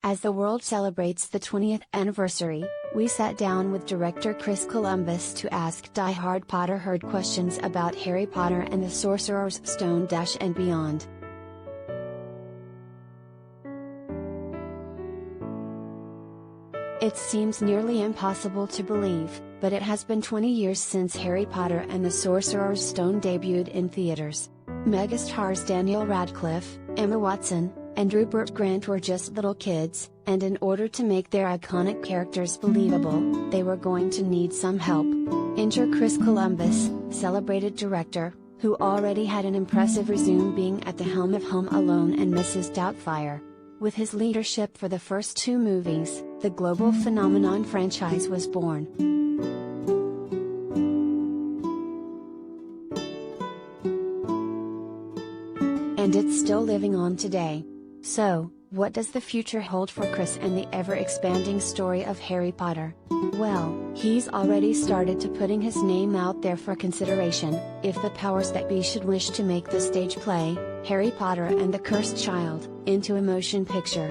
As the world celebrates the 20th anniversary, we sat down with director Chris Columbus to ask die-hard Potterheard questions about Harry Potter and the Sorcerer's Stone and beyond. It seems nearly impossible to believe, but it has been 20 years since Harry Potter and the Sorcerer's Stone debuted in theaters. Megastars Daniel Radcliffe, Emma Watson, and Rupert Grint were just little kids, and in order to make their iconic characters believable, they were going to need some help. Enter Chris Columbus, celebrated director, who already had an impressive resume being at the helm of Home Alone and Mrs. Doubtfire. With his leadership for the first two movies, the global phenomenon franchise was born. And it's still living on today. So, what does the future hold for Chris and the ever-expanding story of Harry Potter? Well, he's already started to putting his name out there for consideration, if the powers that be should wish to make the stage play, Harry Potter and the Cursed Child, into a motion picture.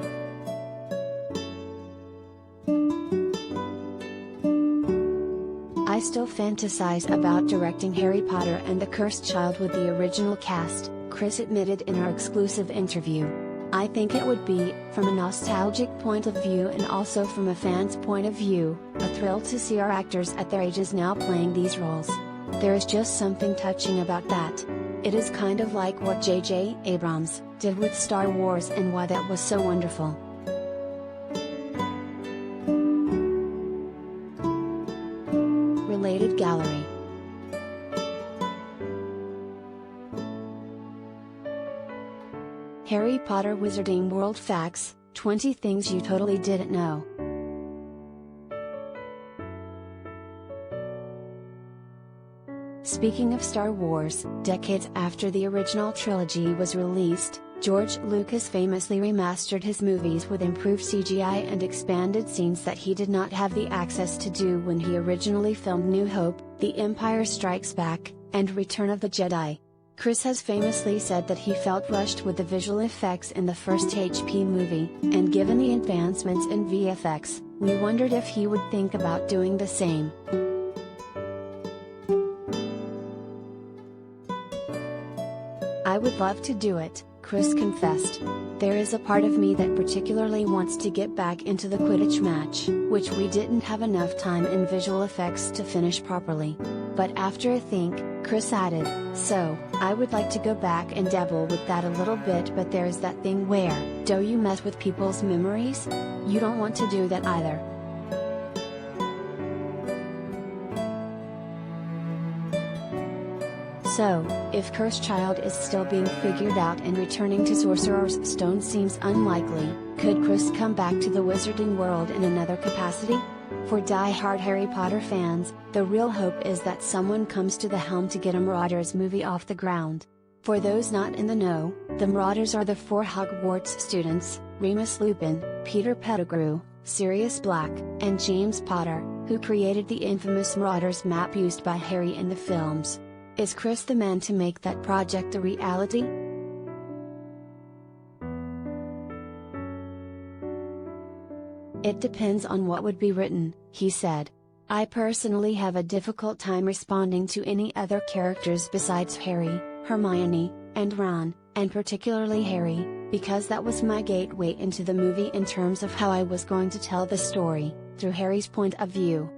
I still fantasize about directing Harry Potter and the Cursed Child with the original cast, Chris admitted in our exclusive interview. I think it would be, from a nostalgic point of view and also from a fan's point of view, a thrill to see our actors at their ages now playing these roles. There is just something touching about that. It is kind of like what J.J. Abrams did with Star Wars and why that was so wonderful. Related gallery. Harry Potter Wizarding World Facts, 20 Things You Totally Didn't Know. Speaking of Star Wars, decades after the original trilogy was released, George Lucas famously remastered his movies with improved CGI and expanded scenes that he did not have the access to do when he originally filmed New Hope, The Empire Strikes Back, and Return of the Jedi. Chris has famously said that he felt rushed with the visual effects in the first HP movie, and given the advancements in VFX, we wondered if he would think about doing the same. I would love to do it, Chris confessed. There is a part of me that particularly wants to get back into the Quidditch match, which we didn't have enough time in visual effects to finish properly. But after a think, Chris added, so, I would like to go back and dabble with that a little bit, but there's that thing where, do you mess with people's memories? You don't want to do that either. So, if Cursed Child is still being figured out and returning to Sorcerer's Stone seems unlikely, could Chris come back to the wizarding world in another capacity? For die-hard Harry Potter fans, the real hope is that someone comes to the helm to get a Marauders movie off the ground. For those not in the know, the Marauders are the 4 Hogwarts students, Remus Lupin, Peter Pettigrew, Sirius Black, and James Potter, who created the infamous Marauders map used by Harry in the films. Is Chris the man to make that project a reality? It depends on what would be written, he said. I personally have a difficult time responding to any other characters besides Harry, Hermione, and Ron, and particularly Harry, because that was my gateway into the movie in terms of how I was going to tell the story, through Harry's point of view.